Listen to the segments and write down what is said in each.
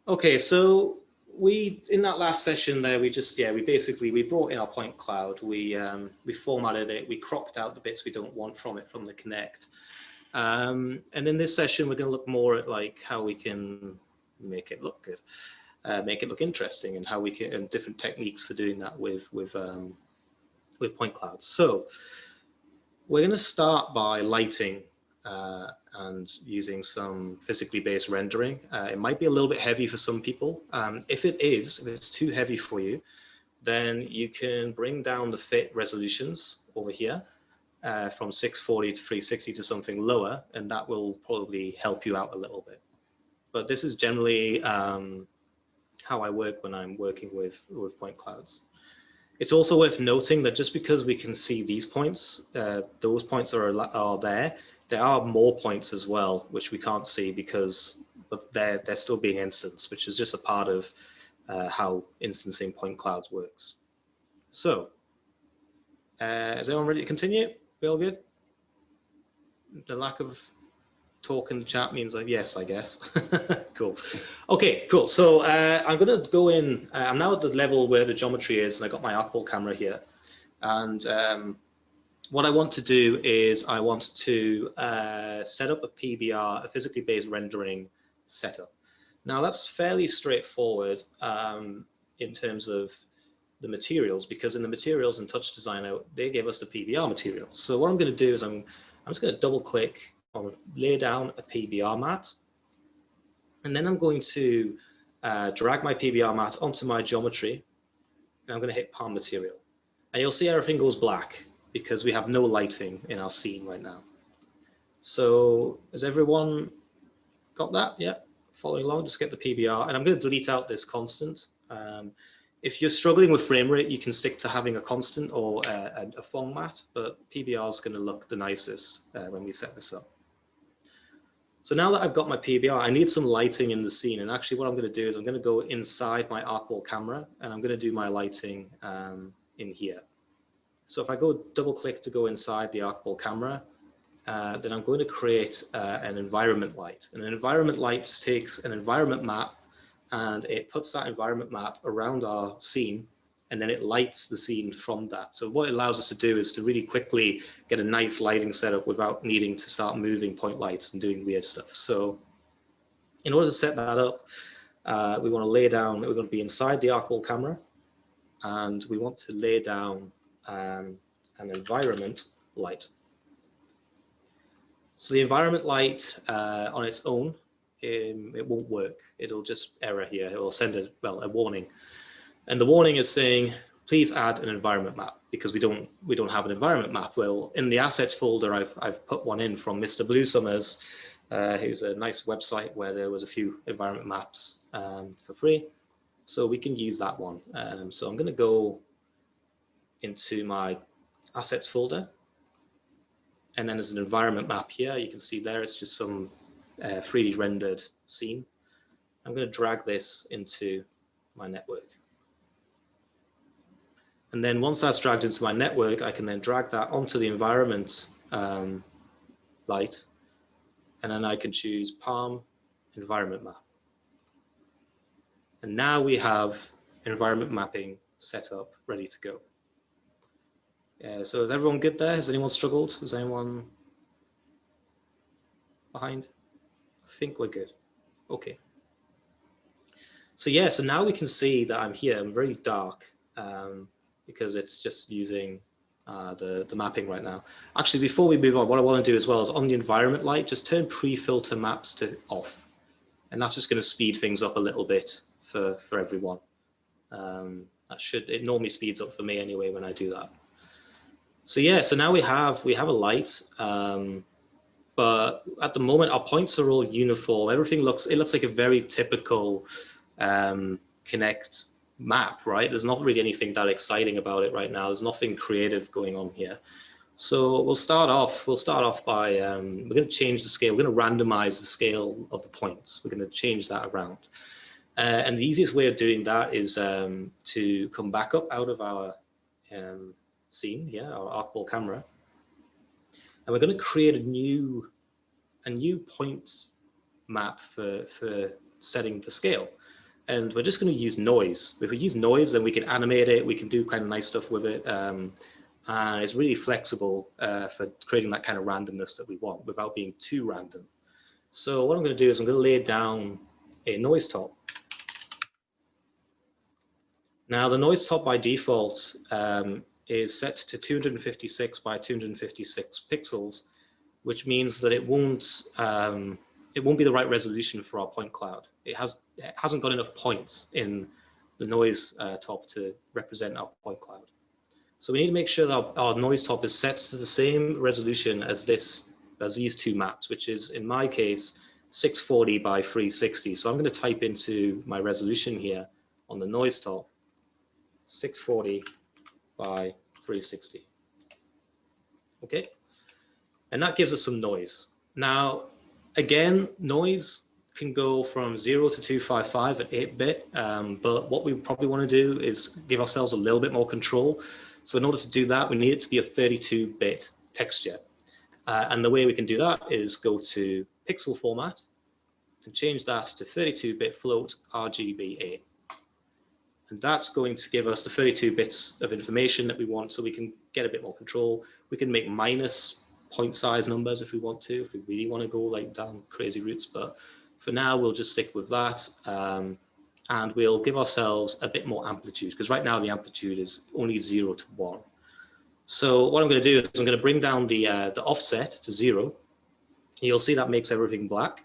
Okay, so in that last session there, we brought in our point cloud, we formatted it, we cropped out the bits we don't want from it from the Kinect. And in this session, we're going to look more at like how we can make it look good, make it look interesting, and how we can, and different techniques for doing that with point clouds. So we're going to start by lighting and using some physically based rendering. It might be a little bit heavy for some people. If it's too heavy for you, then you can bring down the fit resolutions over here from 640 to 360 to something lower, and that will probably help you out a little bit. But this is generally how I work when I'm working with point clouds. It's also worth noting that just because we can see these points, those points are there. There are more points as well, which we can't see because they're still being instanced, which is just a part of how instancing point clouds works. So, is everyone ready to continue? We all good? The lack of talk in the chat means like yes, I guess. Cool. Okay, cool. So I'm going to go in. I'm now at the level where the geometry is, and I got my arcball camera here. And what I want to do is I want to set up a PBR, a physically based rendering setup. Now that's fairly straightforward in terms of the materials, because in the materials in TouchDesigner, they gave us the PBR material. So what I'm going to do is I'm just going to double click on lay down a PBR mat. And then I'm going to drag my PBR mat onto my geometry. And I'm going to hit palm material. And you'll see everything goes black because we have no lighting in our scene right now. So has everyone got that? Yeah, following along, just get the PBR. And I'm going to delete out this constant. If you're struggling with frame rate, you can stick to having a constant or a Phong mat, but PBR is going to look the nicest when we set this up. So now that I've got my PBR, I need some lighting in the scene. And actually what I'm going to do is I'm going to go inside my arcball camera and I'm going to do my lighting in here. So if I go double click to go inside the arcball camera, then I'm going to create an environment light. And an environment light just takes an environment map and it puts that environment map around our scene, and then it lights the scene from that. So what it allows us to do is to really quickly get a nice lighting setup without needing to start moving point lights and doing weird stuff. So in order to set that up, we want to lay down, we're going to be inside the arcball camera, and we want to lay down an environment light. So the environment light on its own, it won't work. It'll just error here. It will send a warning. And the warning is saying, please add an environment map, because we don't have an environment map. Well, in the assets folder, I've put one in from Mr. Blue Summers, who's a nice website where there was a few environment maps for free. So we can use that one. So I'm going to go into my assets folder. And then there's an environment map here. You can see there, it's just some 3D rendered scene. I'm going to drag this into my network. And then once that's dragged into my network, I can then drag that onto the environment light. And then I can choose Palm Environment Map. And now we have environment mapping set up, ready to go. So is everyone good there? Has anyone struggled? Is anyone behind? I think we're good. Okay. So yeah, so now we can see that I'm here. I'm very dark because it's just using the mapping right now. Actually, before we move on, what I want to do as well is on the environment light, just turn pre-filter maps to off. And that's just going to speed things up a little bit for everyone. It normally speeds up for me anyway when I do that. So yeah, so now we have a light, but at the moment our points are all uniform. Everything looks like a very typical Kinect map, right? There's not really anything that exciting about it right now. There's nothing creative going on here. So we'll start off by we're going to change the scale. We're going to randomize the scale of the points. We're going to change that around. And the easiest way of doing that is to come back up out of our scene, yeah, our arcball camera, and we're going to create a new point map for setting the scale. and we're just going to use noise. If we use noise, then we can animate it, we can do kind of nice stuff with it, and it's really flexible for creating that kind of randomness that we want without being too random. So what I'm going to do is I'm going to lay down a noise top. Now the noise top by default is set to 256 by 256 pixels, which means that it won't be the right resolution for our point cloud. It hasn't got enough points in the noise top to represent our point cloud. So we need to make sure that our noise top is set to the same resolution as these two maps, which is in my case 640 by 360. So I'm going to type into my resolution here on the noise top 640 by 360. Okay, and that gives us some noise. Now, again, noise can go from 0 to 255 at 8-bit, but what we probably want to do is give ourselves a little bit more control. So in order to do that, we need it to be a 32-bit texture. And the way we can do that is go to pixel format and change that to 32-bit float RGB8. And that's going to give us the 32 bits of information that we want, so we can get a bit more control. We can make minus point size numbers if we want to, if we really want to go like down crazy routes. But for now, we'll just stick with that. And we'll give ourselves a bit more amplitude, because right now the amplitude is only 0 to 1. So what I'm going to do is I'm going to bring down the offset to 0. You'll see that makes everything black.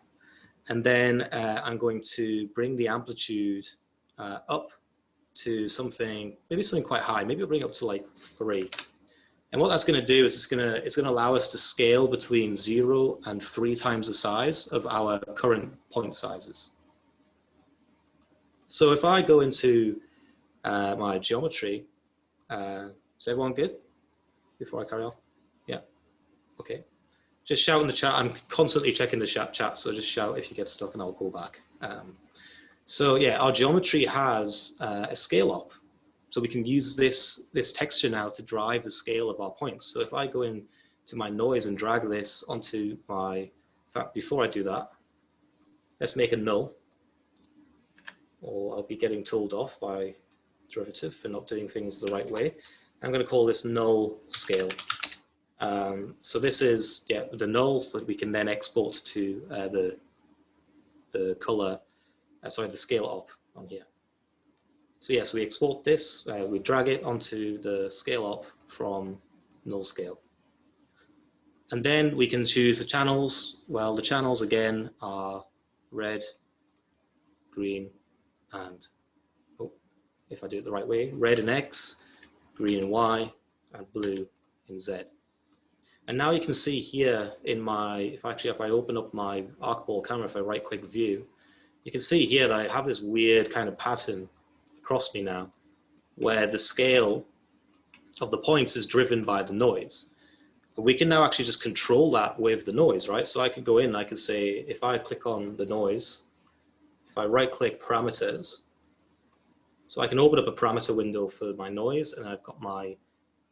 And then I'm going to bring the amplitude up to something, maybe something quite high. Maybe I'll bring it up to like 3. And what that's going to do is it's going to allow us to scale between 0 and 3 times the size of our current point sizes. So if I go into my geometry, is everyone good before I carry on? Yeah, okay. Just shout in the chat. I'm constantly checking the chat, so just shout if you get stuck and I'll go back. So yeah, our geometry has a scale up. So we can use this texture now to drive the scale of our points. So if I go into my noise and drag this onto my, in fact, before I do that, let's make a null, or I'll be getting told off by derivative for not doing things the right way. I'm going to call this null scale. So this is the null that we can then export to the color, the scale up on here. So yes, we export this, we drag it onto the scale up from null scale. And then we can choose the channels. Well, the channels again are red, green, and if I do it the right way, red in X, green in Y, and blue in Z. And now you can see here in my, if I open up my arcball camera, if I right click view, you can see here that I have this weird kind of pattern across me now, where the scale of the points is driven by the noise. But we can now actually just control that with the noise, right? So I could go in, I could say, if I click on the noise, if I right click parameters, so I can open up a parameter window for my noise, and I've got my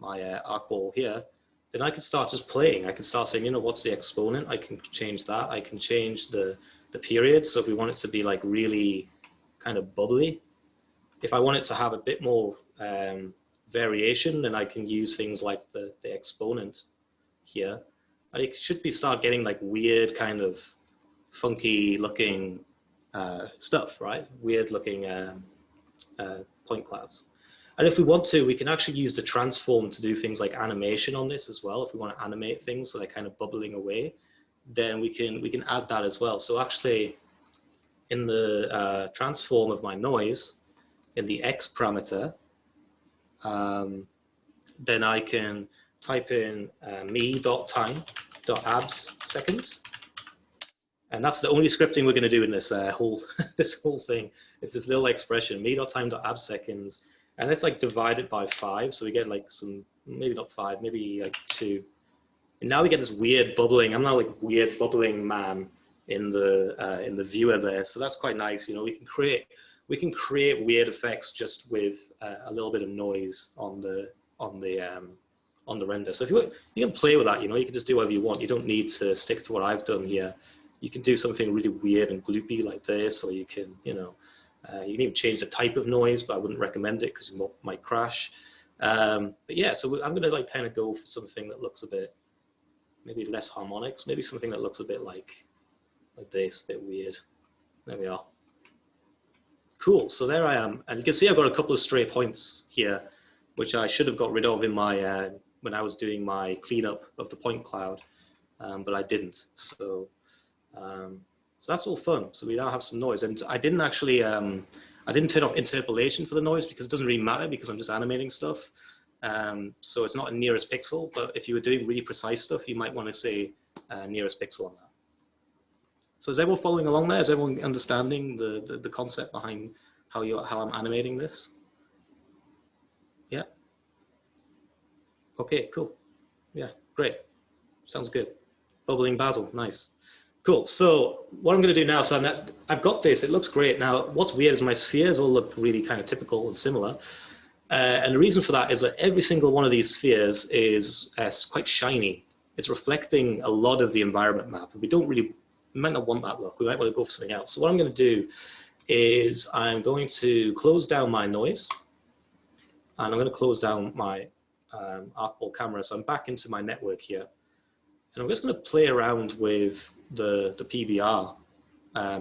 arcball here. Then I can start just playing. I can start saying, you know, what's the exponent? I can change that. I can change the period. So if we want it to be like really kind of bubbly, if I want it to have a bit more variation, then I can use things like the exponent here. I should start getting like weird kind of funky looking stuff, right? Weird looking point clouds. And if we want to, we can actually use the transform to do things like animation on this as well. If we want to animate things so they're kind of bubbling away, then we can add that as well. So actually in the transform of my noise, in the X parameter, then I can type in me.time.abs seconds. And that's the only scripting we're going to do in this whole thing. It's this little expression, me.time.abs seconds. And it's like divided by 5. So we get like some, maybe not 5, maybe like 2. And now we get this weird bubbling. I'm now like weird bubbling man in the viewer there. So that's quite nice. You know, we can create weird effects just with a little bit of noise on the render. So if you can play with that, you know, you can just do whatever you want. You don't need to stick to what I've done here. You can do something really weird and gloopy like this, or you can, you know, You can even change the type of noise, but I wouldn't recommend it because you might crash. But yeah, so I'm going to like kind of go for something that looks a bit, maybe less harmonics, maybe something that looks a bit like this, a bit weird. There we are. Cool, so there I am. And you can see I've got a couple of stray points here, which I should have got rid of in my, when I was doing my cleanup of the point cloud, but I didn't. So that's all fun. So we now have some noise. And I didn't actually, I didn't turn off interpolation for the noise because it doesn't really matter because I'm just animating stuff. So it's not a nearest pixel, but if you were doing really precise stuff, you might want to say nearest pixel on that. So is everyone following along there? Is everyone understanding the concept behind how I'm animating this? Yeah. Okay, cool. Yeah, great. Sounds good. Bubbling Basil, nice. Cool, so what I'm gonna do now, so I've got this, it looks great. Now, what's weird is my spheres all look really kind of typical and similar. And the reason for that is that every single one of these spheres is quite shiny. It's reflecting a lot of the environment map. We might not want that look. We might want to go for something else. So what I'm going to do is I'm going to close down my noise, and I'm going to close down my arcball camera. So I'm back into my network here, and I'm just going to play around with the PBR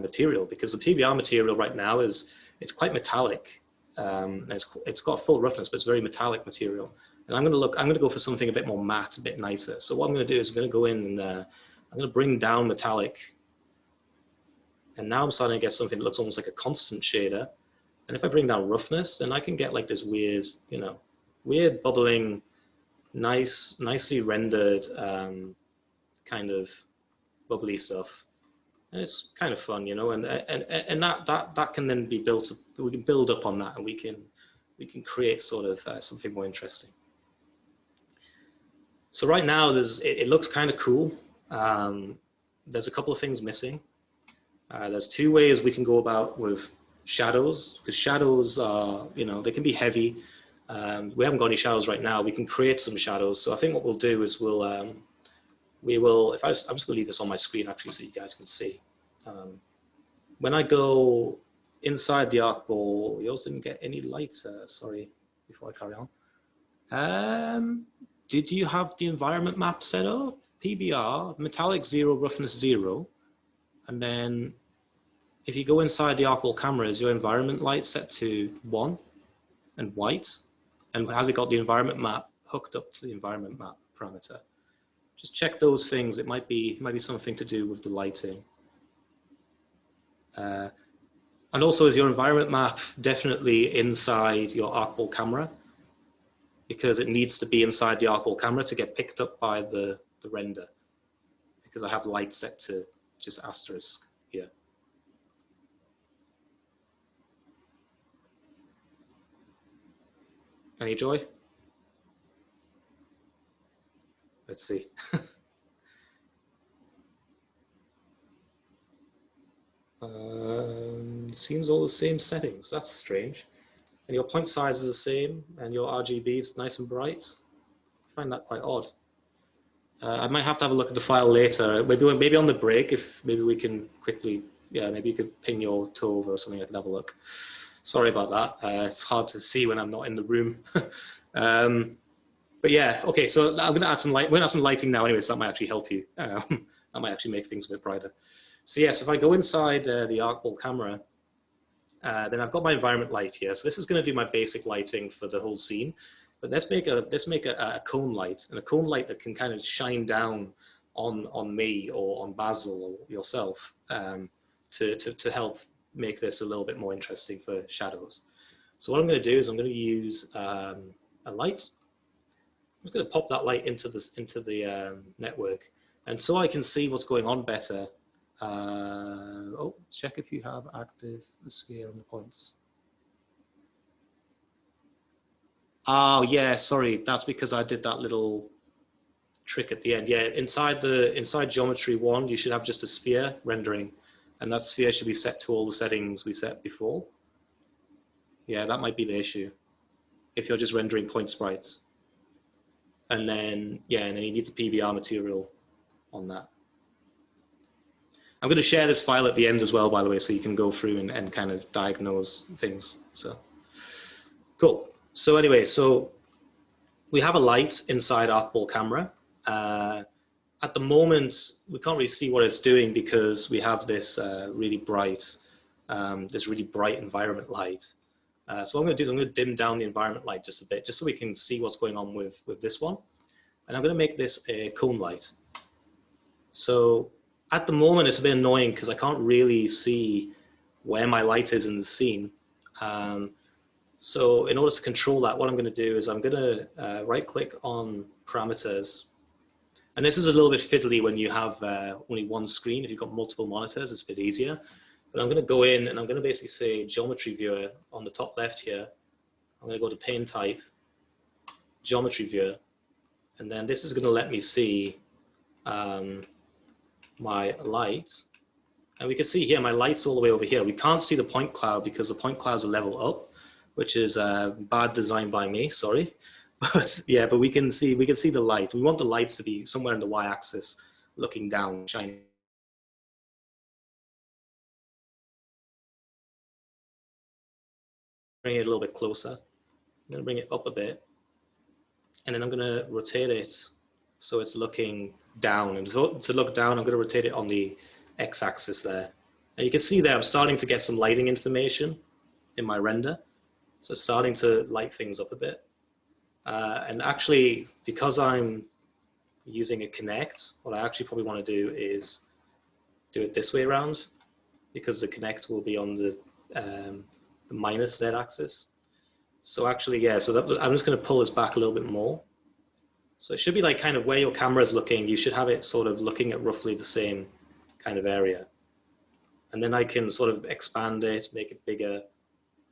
material, because the PBR material right now it's quite metallic. It's got full roughness, but it's very metallic material. And I'm going to go for something a bit more matte, a bit nicer. So what I'm going to do is I'm going to go in and I'm going to bring down metallic. And now I'm starting to get something that looks almost like a constant shader. And if I bring down roughness, then I can get like this weird, weird bubbling, nicely rendered kind of bubbly stuff. And it's kind of fun, and that can then be built. We can build up on that, and we can create sort of something more interesting. So right now, it looks kind of cool. There's a couple of things missing. There's two ways we can go about with shadows, because shadows are, they can be heavy. We haven't got any shadows right now. We can create some shadows. So I think what we'll do is I'm just going to leave this on my screen actually so you guys can see. When I go inside the arcball, you also didn't get any light, sorry, before I carry on. Did you have the environment map set up? PBR, metallic 0, roughness 0. And then if you go inside the arcball camera, is your environment light set to 1 and white? And has it got the environment map hooked up to the environment map parameter? Just check those things. It might be something to do with the lighting. And also, is your environment map definitely inside your arcball camera? Because it needs to be inside the arcball camera to get picked up by the render. Because I have light set to just asterisk here. Any joy? Let's see. Seems all the same settings. That's strange. And your point size is the same, and your RGB is nice and bright. I find that quite odd. I might have to have a look at the file later. Maybe on the break, if maybe we can quickly, maybe you could ping your toe over or something. I can have a look. Sorry about that. It's hard to see when I'm not in the room. But yeah, okay. So I'm going to add some light. We're going to add some lighting now, anyway. So that might actually help you. That might actually make things a bit brighter. So yes, if I go inside the arcball camera, then I've got my environment light here. So this is going to do my basic lighting for the whole scene. But let's make a cone light, and a cone light that can kind of shine down on me or on Basil or yourself to help make this a little bit more interesting for shadows. So what I'm going to do is I'm going to use a light. I'm just going to pop that light into the network, and so I can see what's going on better. Check if you have active the sphere on the points. Oh yeah, sorry, that's because I did that little trick at the end. Yeah, inside geometry 1, you should have just a sphere rendering, and that sphere should be set to all the settings we set before. Yeah, that might be the issue if you're just rendering point sprites. And then you need the PBR material on that. I'm going to share this file at the end as well, by the way, so you can go through and kind of diagnose things. So cool. So anyway, so we have a light inside our ball camera. At the moment, we can't really see what it's doing because we have this really bright environment light. So what I'm going to do is I'm going to dim down the environment light just a bit, just so we can see what's going on with this one. And I'm going to make this a cone light. So at the moment, it's a bit annoying because I can't really see where my light is in the scene. So in order to control that, what I'm going to do is I'm going to right-click on parameters. And this is a little bit fiddly when you have only one screen. If you've got multiple monitors, it's a bit easier. But I'm going to go in and I'm going to basically say Geometry Viewer on the top left here. I'm going to go to Pane Type, Geometry Viewer. And then this is going to let me see my light. And we can see here, my light's all the way over here. We can't see the point cloud because the point clouds are level up, which is bad design by me, sorry. But yeah, but we can see the light. We want the light to be somewhere in the y-axis, looking down, shining. Bring it a little bit closer. I'm going to bring it up a bit, and then I'm going to rotate it so it's looking down. And to look down, I'm going to rotate it on the x-axis there. And you can see there, I'm starting to get some lighting information in my render. So it's starting to light things up a bit. And actually, because I'm using a Kinect, what I actually probably want to do is do it this way around, because the Kinect will be on the minus z-axis. So actually, yeah, so I'm just going to pull this back a little bit more. So it should be like kind of where your camera is looking, you should have it sort of looking at roughly the same kind of area. And then I can sort of expand it, make it bigger,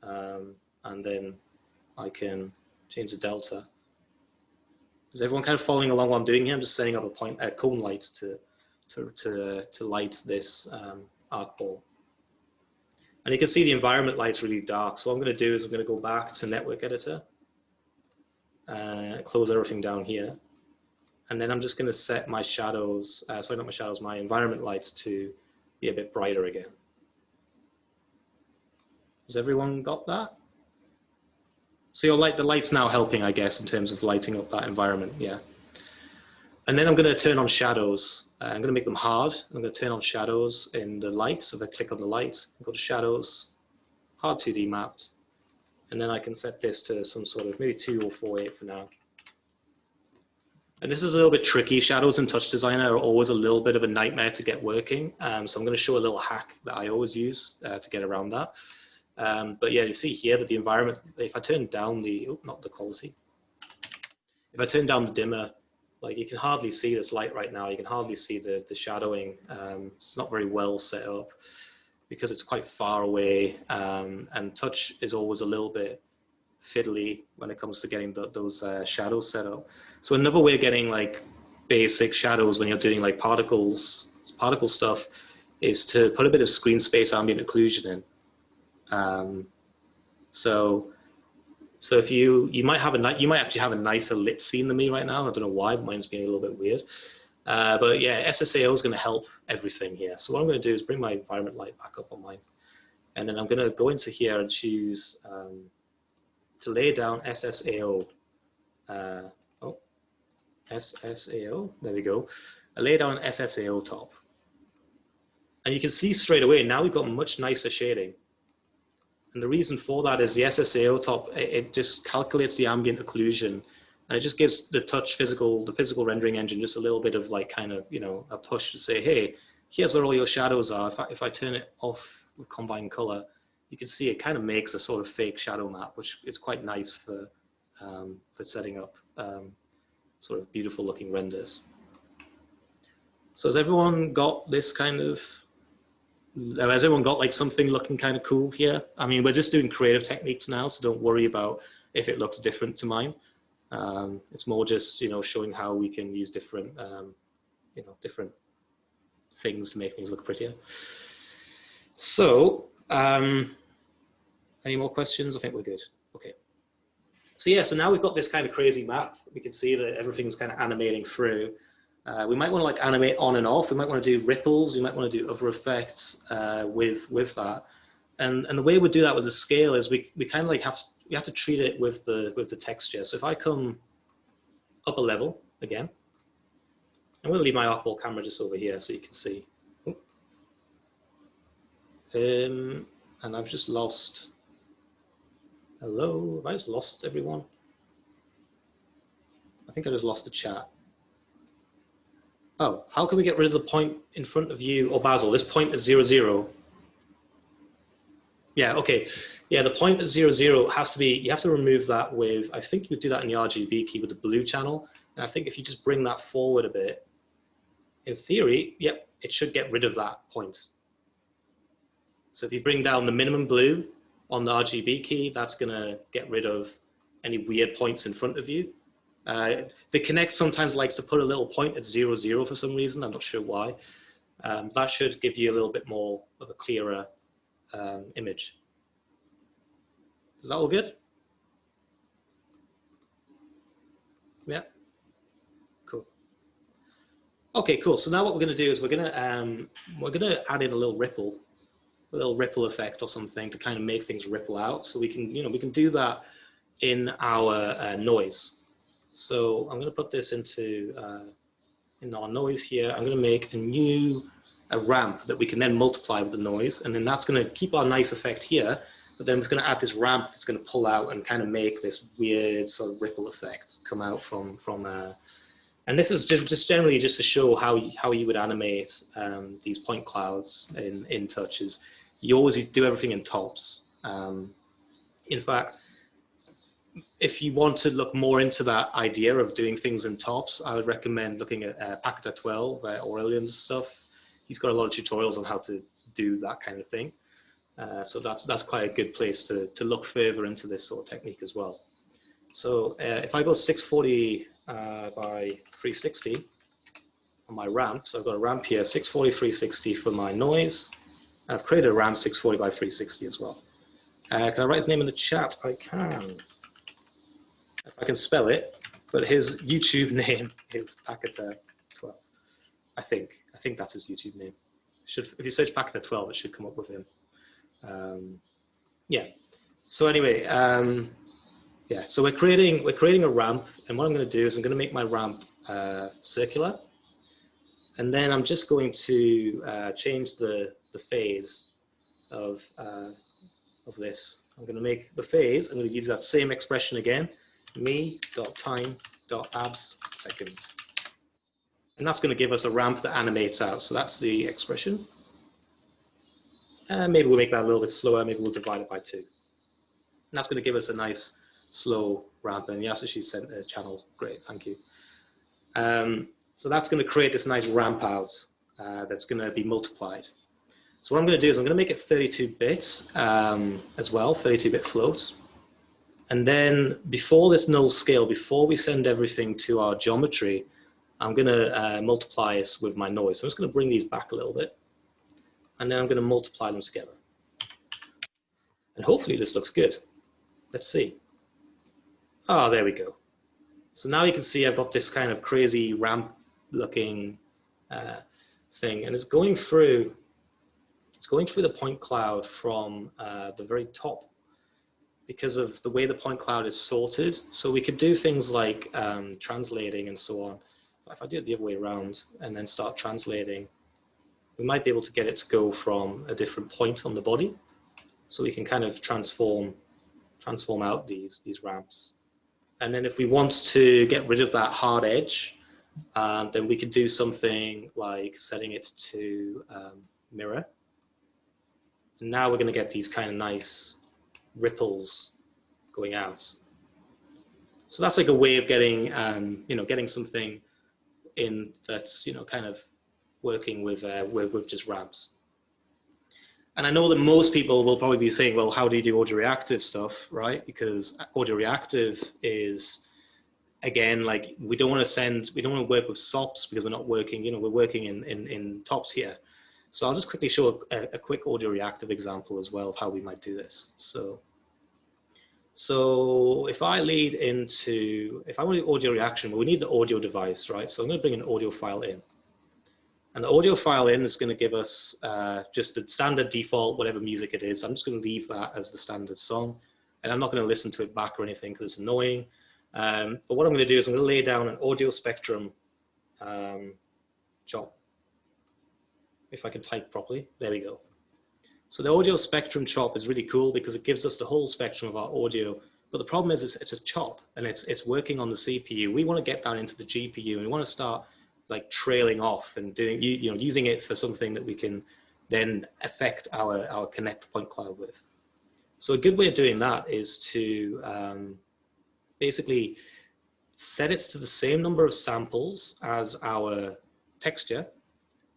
and then I can change the delta. Is everyone kind of following along what I'm doing here? I'm just setting up a cone light to light this arc ball. And you can see the environment light's really dark. So what I'm going to do is I'm going to go back to Network Editor, close everything down here. And then I'm just going to set my shadows, sorry, not my shadows, my environment lights to be a bit brighter again. Has everyone got that? So the light's now helping, I guess, in terms of lighting up that environment, yeah. And then I'm going to turn on shadows. I'm going to make them hard. I'm going to turn on shadows in the light. So if I click on the light, go to shadows, hard 2D mapped. And then I can set this to some sort of maybe 2048 for now. And this is a little bit tricky. Shadows in TouchDesigner are always a little bit of a nightmare to get working. So I'm going to show a little hack that I always use to get around that. But yeah, you see here that the environment, if I turn down the, not the quality. If I turn down the dimmer, like you can hardly see this light right now. You can hardly see the shadowing. It's not very well set up because it's quite far away. And touch is always a little bit fiddly when it comes to getting those shadows set up. So another way of getting like basic shadows when you're doing like particle stuff is to put a bit of screen space ambient occlusion in. So if you might actually have a nicer lit scene than me right now. I don't know why, mine's being a little bit weird. But yeah, SSAO is going to help everything here. So what I'm going to do is bring my environment light back up on mine. And then I'm going to go into here and choose to lay down SSAO. SSAO, there we go. I lay down SSAO top. And you can see straight away, now we've got much nicer shading. And the reason for that is the SSAO top, it just calculates the ambient occlusion, and it just gives the physical rendering engine just a little bit of like kind of, you know, a push to say, hey, here's where all your shadows are. If I turn it off with combined color, you can see it kind of makes a sort of fake shadow map, which is quite nice for setting up sort of beautiful looking renders. So has everyone got this kind of, has everyone got like something looking kind of cool here? I mean, we're just doing creative techniques now, so don't worry about if it looks different to mine. It's more just, you know, showing how we can use different, you know, different things to make things look prettier. So, any more questions? I think we're good. Okay. So yeah, so now we've got this kind of crazy map. We can see that everything's kind of animating through. We might want to like animate on and off. We might want to do ripples. We might want to do other effects with that. And the way we do that with the scale is we kind of like have to treat it with the texture. So if I come up a level again, I'm going to leave my artball camera just over here so you can see. And I've just lost. Hello, have I just lost everyone? I think I just lost the chat. Oh, how can we get rid of the point in front of you or Basil? This point at 0, 0. Yeah, okay. Yeah, the point at 0, 0 has to be, you have to remove that with, I think you would do that in the RGB key with the blue channel. And I think if you just bring that forward a bit, in theory, yep, it should get rid of that point. So if you bring down the minimum blue on the RGB key, that's gonna get rid of any weird points in front of you. The Kinect sometimes likes to put a little point at 0, 0 for some reason. I'm not sure why. That should give you a little bit more of a clearer image. Is that all good? Yeah. Cool. Okay, cool. So now what we're going to do is we're going to add in a little ripple effect or something to kind of make things ripple out. So we can do that in our noise. So I'm going to put this into in our noise here. I'm going to make a ramp that we can then multiply with the noise, and then that's going to keep our nice effect here, but then it's going to add this ramp that's going to pull out and kind of make this weird sort of ripple effect come out from and this is just generally just to show how you would animate these point clouds in Touches. You always do everything in tops. In fact, if you want to look more into that idea of doing things in tops, I would recommend looking at Pinata 12, Aurelian's stuff. He's got a lot of tutorials on how to do that kind of thing. So that's quite a good place to look further into this sort of technique as well. So if I go 640 by 360 on my ramp, so I've got a ramp here, 640, 360 for my noise. I've created a ramp 640 by 360 as well. Can I write his name in the chat? I can. If I can spell it, but his YouTube name is Pinata 12. I think that's his YouTube name. If you search Pinata 12, it should come up with him. Yeah. So anyway, yeah. So we're creating a ramp, and what I'm going to do is I'm going to make my ramp circular, and then I'm just going to change the phase of this. I'm going to make the phase. I'm going to use that same expression again. me.time.abs seconds. And that's going to give us a ramp that animates out. So that's the expression. And maybe we'll make that a little bit slower. Maybe we'll divide it by 2. And that's going to give us a nice slow ramp. And Yasushi sent a channel. Great, thank you. So that's going to create this nice ramp out that's going to be multiplied. So what I'm going to do is I'm going to make it 32 bits as well, 32-bit float. And then before this null scale, before we send everything to our geometry, I'm going to multiply this with my noise. So I'm just going to bring these back a little bit. And then I'm going to multiply them together. And hopefully this looks good. Let's see. Oh, there we go. So now you can see I've got this kind of crazy ramp looking thing. And it's going through the point cloud from the very top, because of the way the point cloud is sorted. So we could do things like translating and so on. If I do it the other way around and then start translating, we might be able to get it to go from a different point on the body. So we can kind of transform out these ramps. And then if we want to get rid of that hard edge, then we could do something like setting it to mirror. And now we're going to get these kind of nice ripples going out. So that's like a way of getting, getting something in that's, kind of working with just ramps. And I know that most people will probably be saying, well, how do you do audio reactive stuff, right? Because audio reactive is, again, like we don't want to work with SOPs because we're not working, we're working in tops here. So I'll just quickly show a quick audio reactive example as well of how we might do this. So So if I lead into, if I want the audio reaction, well, we need the audio device, right? So I'm going to bring an audio file in. And the audio file in is going to give us just the standard default, whatever music it is. I'm just going to leave that as the standard song. And I'm not going to listen to it back or anything because it's annoying. But what I'm going to do is I'm going to lay down an audio spectrum chop. If I can type properly, there we go. So the audio spectrum chop is really cool because it gives us the whole spectrum of our audio. But the problem is it's a chop and it's working on the CPU. We want to get that into the GPU and we want to start like trailing off and doing, using it for something that we can then affect our Kinect point cloud with. So a good way of doing that is to basically set it to the same number of samples as our texture,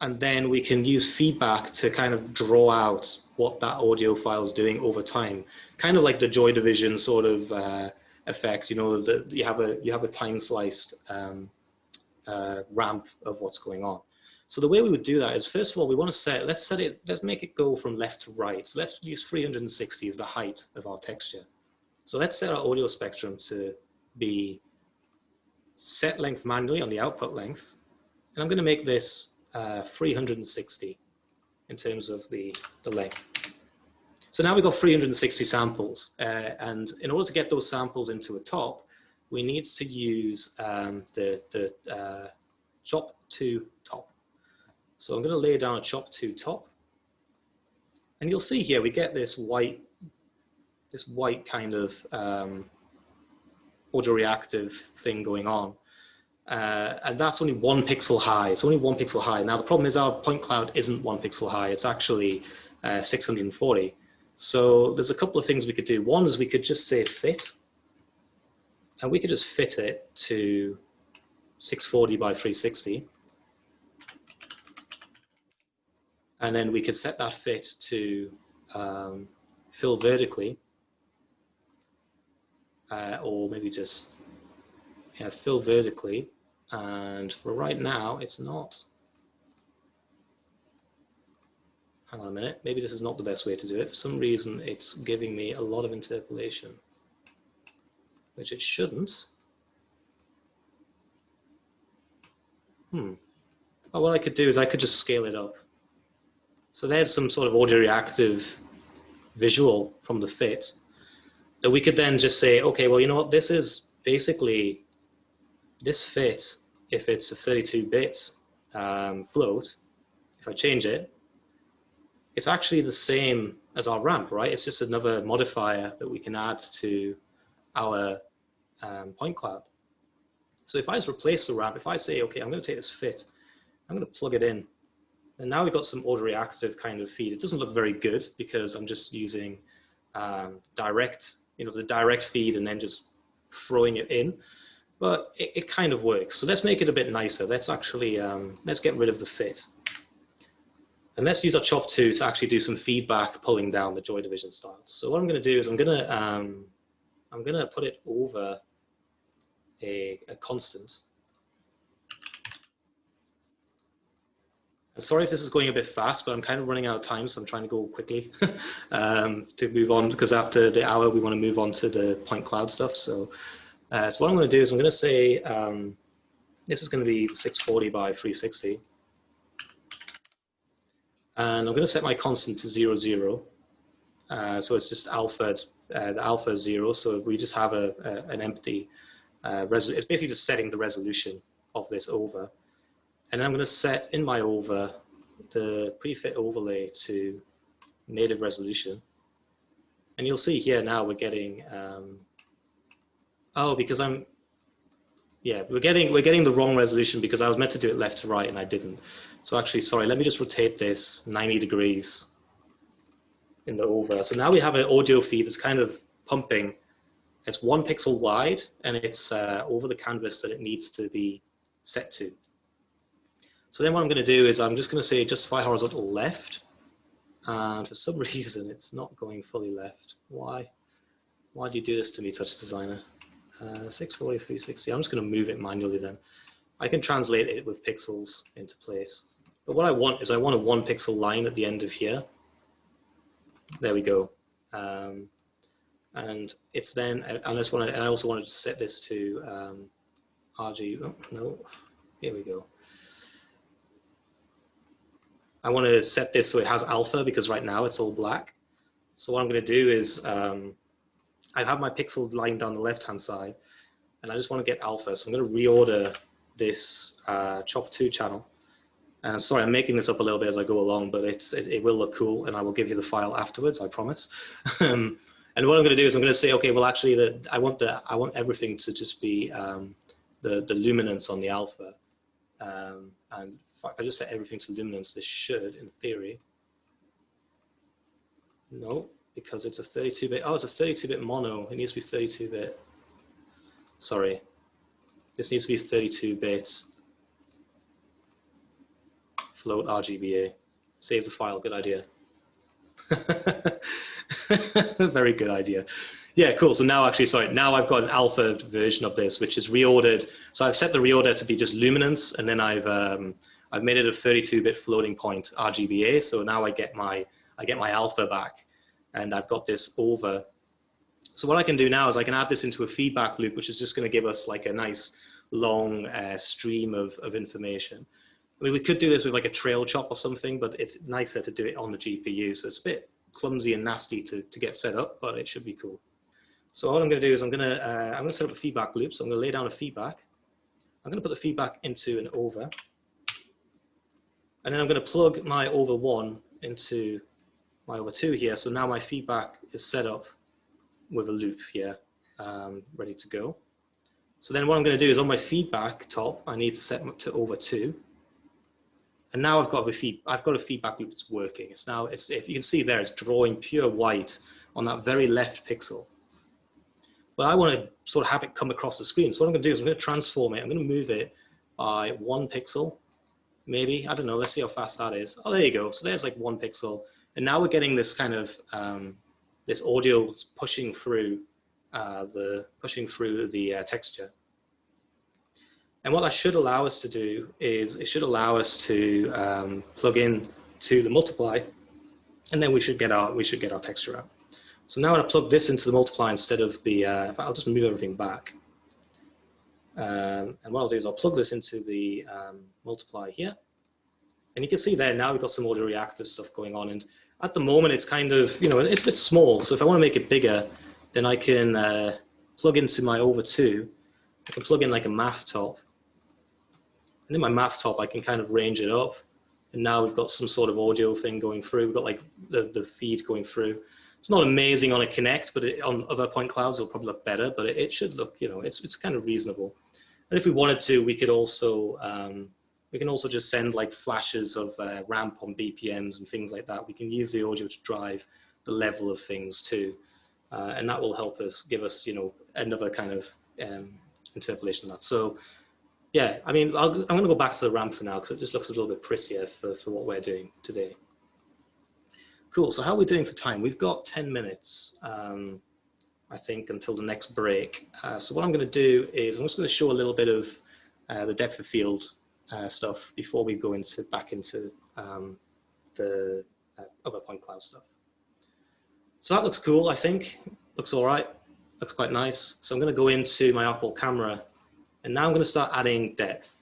and then we can use feedback to kind of draw out what that audio file is doing over time, kind of like the Joy Division sort of effect. That you have a time sliced ramp of what's going on. So the way we would do that is, first of all, we want to let's make it go from left to right. So let's use 360 as the height of our texture. So let's set our audio spectrum to be set length manually on the output length. And I'm going to make this 360 in terms of the length. So now we've got 360 samples. And in order to get those samples into a top, we need to use the chop to top. So I'm going to lay down a chop to top. And you'll see here, we get this white kind of audio reactive thing going on. And that's only 1 pixel high. It's only 1 pixel high. Now the problem is our point cloud isn't 1 pixel high. It's actually 640. So there's a couple of things we could do. One is we could just say fit. And we could just fit it to 640 by 360. And then we could set that fit to fill vertically. Or maybe just fill vertically. And for right now, it's not. Hang on a minute. Maybe this is not the best way to do it. For some reason, it's giving me a lot of interpolation, which it shouldn't. Well, what I could do is I could just scale it up. So there's some sort of audio reactive visual from the fit that we could then just say, okay, well, you know what? This is basically this fit. If it's a 32-bit float, if I change it, it's actually the same as our ramp, right? It's just another modifier that we can add to our point cloud. So if I just replace the ramp, if I say, okay, I'm going to take this fit, I'm going to plug it in, and now we've got some auto reactive kind of feed. It doesn't look very good because I'm just using direct, the direct feed and then just throwing it in, but it kind of works. So let's make it a bit nicer. Let's actually, let's get rid of the fit. And let's use our chop 2 to actually do some feedback pulling down the Joy Division style. So what I'm going to do is I'm going to put it over a constant. I'm sorry if this is going a bit fast, but I'm kind of running out of time, so I'm trying to go quickly to move on, because after the hour we want to move on to the point cloud stuff. So, so what I'm going to do is I'm going to say this is going to be 640 by 360. And I'm going to set my constant to 0, 0. So it's just alpha, the alpha is 0. So we just have an empty resolution. It's basically just setting the resolution of this over. And then I'm going to set in my over the prefit overlay to native resolution. And you'll see here now we're getting, because we're getting the wrong resolution because I was meant to do it left to right and I didn't. So actually, sorry, let me just rotate this 90 degrees in the over. So now we have an audio feed that's kind of pumping. It's 1 pixel wide and it's over the canvas that it needs to be set to. So then what I'm going to do is I'm just going to say justify horizontal left. And for some reason, it's not going fully left. Why? Why do you do this to me, TouchDesigner? 640, 360. I'm just going to move it manually then. I can translate it with pixels into place. But what I want is I want a 1 pixel line at the end of here. There we go. And it's then, and I also wanted to set this to RG, oh, no, here we go. I want to set this so it has alpha because right now it's all black. So what I'm going to do is I have my pixel line down the left-hand side, and I just want to get alpha. So I'm going to reorder this chop2 channel. And sorry, I'm making this up a little bit as I go along, but it will look cool, and I will give you the file afterwards, I promise. And what I'm going to do is I'm going to say, okay, well, actually, I want everything to just be the luminance on the alpha. And if I just set everything to luminance, this should, in theory, no, because it's a 32-bit. Oh, it's a 32-bit mono. It needs to be 32-bit. Sorry, this needs to be 32-bit. Float RGBA. Save the file. Good idea. Very good idea. Yeah, cool. So now actually, sorry, now I've got an alpha version of this, which is reordered. So I've set the reorder to be just luminance, and then I've made it a 32-bit floating point RGBA. So now I get my alpha back, and I've got this over. So what I can do now is I can add this into a feedback loop, which is just going to give us like a nice long stream of information. I mean, we could do this with like a trail chop or something, but it's nicer to do it on the GPU. So it's a bit clumsy and nasty to get set up, but it should be cool. So what I'm going to do is I'm going to set up a feedback loop. So I'm going to lay down a feedback. I'm going to put the feedback into an over. And then I'm going to plug my over 1 into my over 2 here. So now my feedback is set up with a loop here, ready to go. So then what I'm going to do is on my feedback top, I need to set to over 2. And now I've got a feedback loop that's working. It's now, if you can see there, it's drawing pure white on that very left pixel. But I want to sort of have it come across the screen. So what I'm going to do is I'm going to transform it. I'm going to move it by 1 pixel, maybe. I don't know. Let's see how fast that is. Oh, there you go. So there's like 1 pixel. And now we're getting this kind of, this audio pushing through the texture. And what that should allow us to do is it should allow us to plug in to the multiply, and then we should get our texture out. So now I'm going to plug this into the multiply instead of the. I'll just move everything back. And what I'll do is I'll plug this into the multiply here, and you can see there now we've got some audio reactive stuff going on. And at the moment it's kind of, you know, it's a bit small. So if I want to make it bigger, then I can plug into my over 2. I can plug in like a math top. And in my math top, I can kind of range it up. And now we've got some sort of audio thing going through. We've got like the feed going through. It's not amazing on a Kinect, but on other point clouds, it'll probably look better, but it should look, you know, it's kind of reasonable. And if we wanted to, we could also, we can also just send like flashes of ramp on BPMs and things like that. We can use the audio to drive the level of things too. And that will help us, give us, you know, another kind of interpolation of that. So yeah, I mean, I'm going to go back to the ramp for now because it just looks a little bit prettier for what we're doing today. Cool, so how are we doing for time? We've got 10 minutes, I think, until the next break. So what I'm going to do is I'm just going to show a little bit of the depth of field stuff before we go back into the other point cloud stuff. So that looks cool, I think. Looks all right. Looks quite nice. So I'm going to go into my Apple camera, and now I'm going to start adding depth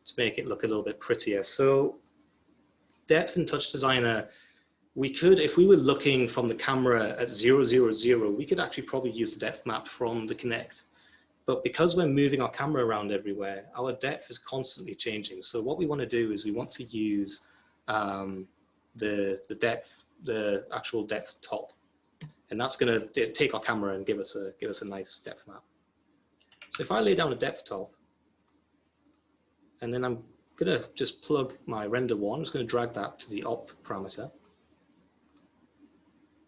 to make it look a little bit prettier. So depth in TouchDesigner, we could, if we were looking from the camera at 0, 0, 0, we could actually probably use the depth map from the Kinect. But because we're moving our camera around everywhere, our depth is constantly changing. So what we want to do is we want to use the actual depth top. And that's going to take our camera and give us a nice depth map. So if I lay down a depth top, and then I'm going to just plug my render 1, I'm just going to drag that to the op parameter.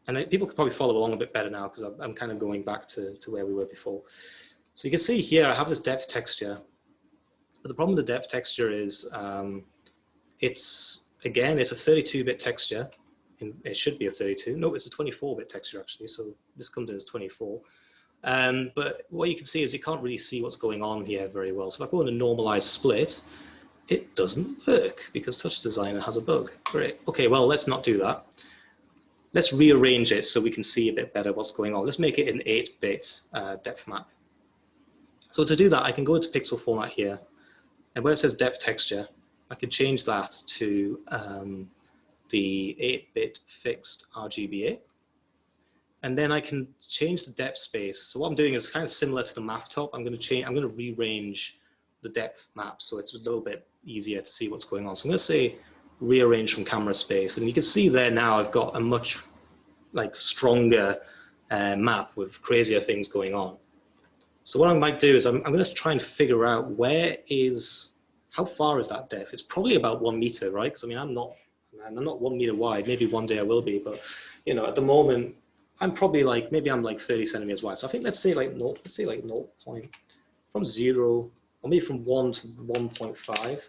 And people could probably follow along a bit better now because I'm kind of going back to where we were before. So you can see here I have this depth texture. But the problem with the depth texture is it's a 32-bit texture. It should be a 32. No, it's a 24-bit texture actually. So this comes in as 24. But what you can see is you can't really see what's going on here very well. So if I go in a normalized split, it doesn't work because TouchDesigner has a bug. Great. Okay, well, let's not do that. let's rearrange it so we can see a bit better what's going on. Let's make it an 8-bit depth map. So to do that, I can go into pixel format here, and where it says depth texture, I can change that to the 8-bit fixed RGBA. And then I can change the depth space. So what I'm doing is kind of similar to the math top. I'm going to rearrange the depth map so it's a little bit easier to see what's going on. So I'm going to say rearrange from camera space, and you can see there now I've got a much stronger map with crazier things going on. So what I might do is I'm going to try and figure out how far is that depth? It's probably about 1 meter, right? Because I mean I'm not 1 meter wide. Maybe one day I will be, but at the moment I'm probably maybe I'm 30 centimeters wide. So I think let's say 0 from 0, or maybe from 1 to 1.5.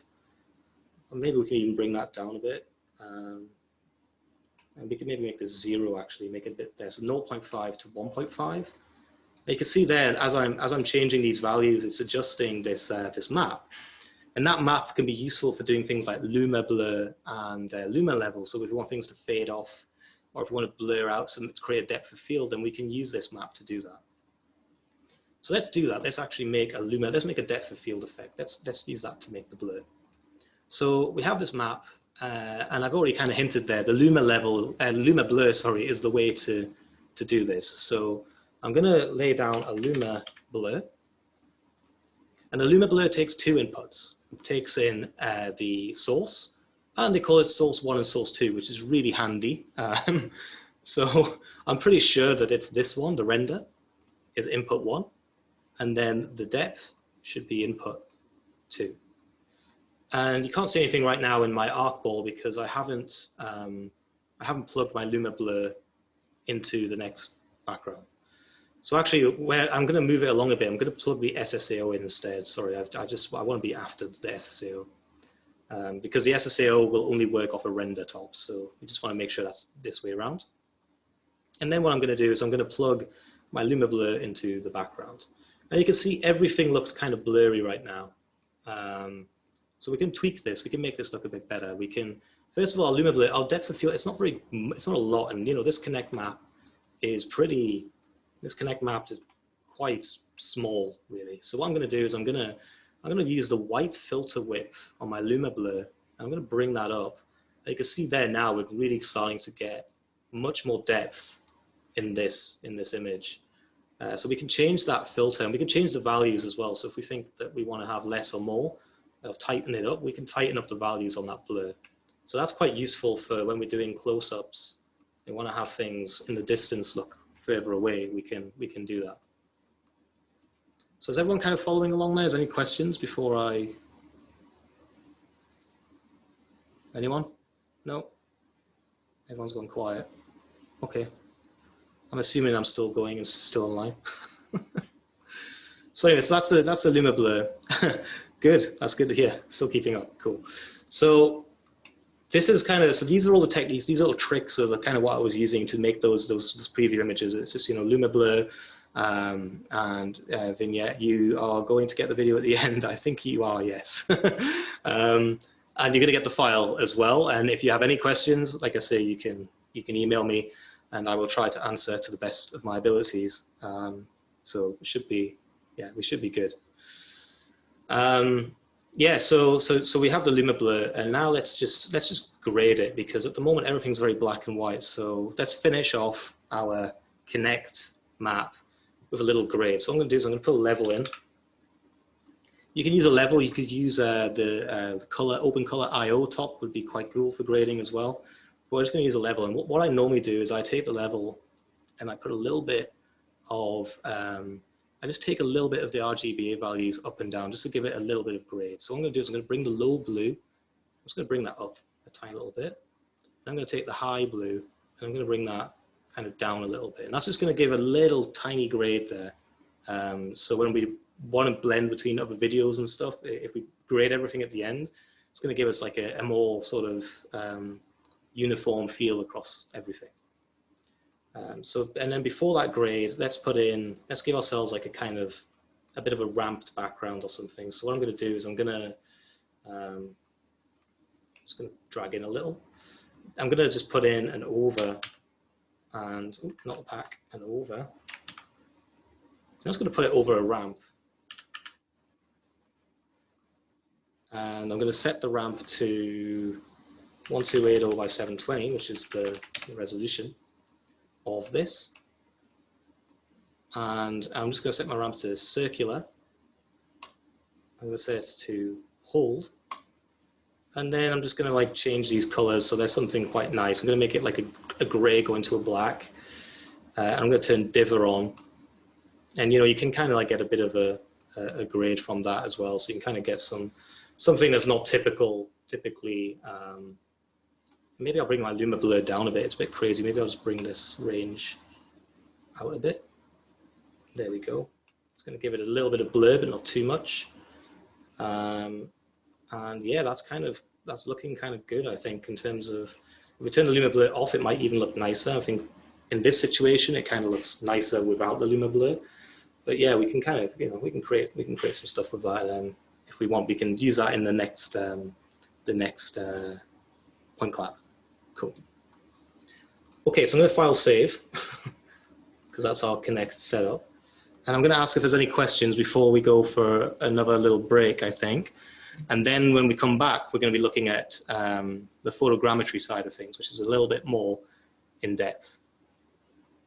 Or maybe we can even bring that down a bit. And we can maybe make this 0 actually, make it a bit there. So 0.5 to 1.5. You can see there, as I'm changing these values, it's adjusting this map. And that map can be useful for doing things like luma blur and luma level. So if we want things to fade off, or if we want to blur out to create a depth of field, then we can use this map to do that. So let's do that. Let's actually make let's make a depth of field effect. Let's use that to make the blur. So we have this map, and I've already kind of hinted there, the luma blur, sorry, is the way to do this. So I'm going to lay down a luma blur, and a luma blur takes 2 inputs. It takes in the source, and they call it source 1 and source 2, which is really handy. So I'm pretty sure that it's this one, the render, is input 1, and then the depth should be input 2. And you can't see anything right now in my arc ball because I haven't plugged my luma blur into the next background. So actually, I'm going to move it along a bit. I'm going to plug the SSAO in instead. Sorry, I want to be after the SSAO. Because the SSAO will only work off a render top. So we just want to make sure that's this way around. And then what I'm going to do is I'm going to plug my luma blur into the background. And you can see everything looks kind of blurry right now. So we can tweak this. We can make this look a bit better. We can, first of all, luma blur, our depth of field, it's not a lot. And this Kinect map is quite small, really. So what I'm going to do is I'm going to use the white filter width on my luma blur. I'm going to bring that up. You can see there now we're really starting to get much more depth in this image. So we can change that filter, and we can change the values as well. So if we think that we want to have less or more, tighten it up, we can tighten up the values on that blur. So that's quite useful for when we're doing close-ups. We want to have things in the distance look further away. We can do that. So is everyone kind of following along there? Is there any questions before anyone? No? Everyone's gone quiet. Okay. I'm assuming I'm still going and still online. So anyway, so that's the luma blur. Good, that's good to hear. Still keeping up, cool. So this is so these are all the techniques, these little tricks are kind of what I was using to make those preview images. It's just, luma blur and vignette. You are going to get the video at the end. I think you are, yes. And you're going to get the file as well. And if you have any questions, like I say, you can email me and I will try to answer to the best of my abilities. So it should be, we should be good. Yeah, so we have the luma blur, and now let's just grade it, because at the moment everything's very black and white. So let's finish off our Kinect map with a little grade. So what I'm going to do is I'm going to put a level in. You can use a level. You could use the color, open color IO top would be quite cool for grading as well. But we're just going to use a level, and what I normally do is I take the level and I put a little bit of I just take a little bit of the RGBA values up and down just to give it a little bit of grade. So what I'm going to do is I'm going to bring the low blue, I'm just going to bring that up a tiny little bit. And I'm going to take the high blue and I'm going to bring that kind of down a little bit. And that's just going to give a little tiny grade there. So when we want to blend between other videos and stuff, if we grade everything at the end, it's going to give us like a more sort of uniform feel across everything. And then before that grade, let's give ourselves like a bit of a ramped background or something. So what I'm going to do is I'm going to just going to drag in a little. I'm going to just put in an over and not the pack, and over. I'm just going to put it over a ramp. And I'm going to set the ramp to 1280 by 720, which is the resolution of this. And I'm just going to set my ramp to circular. I'm going to set it to hold. And then I'm just going to like change these colors so there's something quite nice. I'm going to make it like a gray going to a black. I'm going to turn diver on. And you can kind of like get a bit of a grade from that as well. So you can kind of get something that's not typically. Maybe I'll bring my Luma blur down a bit. It's a bit crazy. Maybe I'll just bring this range out a bit. There we go. It's going to give it a little bit of blur, but not too much. And yeah, that's looking kind of good, I think, in terms of, if we turn the Luma blur off, it might even look nicer. I think in this situation, it kind of looks nicer without the Luma blur. But yeah, we can kind of, we can create some stuff with that. If we want, we can use that in the next PointCloud. Cool. Okay, so I'm going to file save because that's our Kinect setup. And I'm going to ask if there's any questions before we go for another little break, I think. And then when we come back, we're going to be looking at the photogrammetry side of things, which is a little bit more in depth.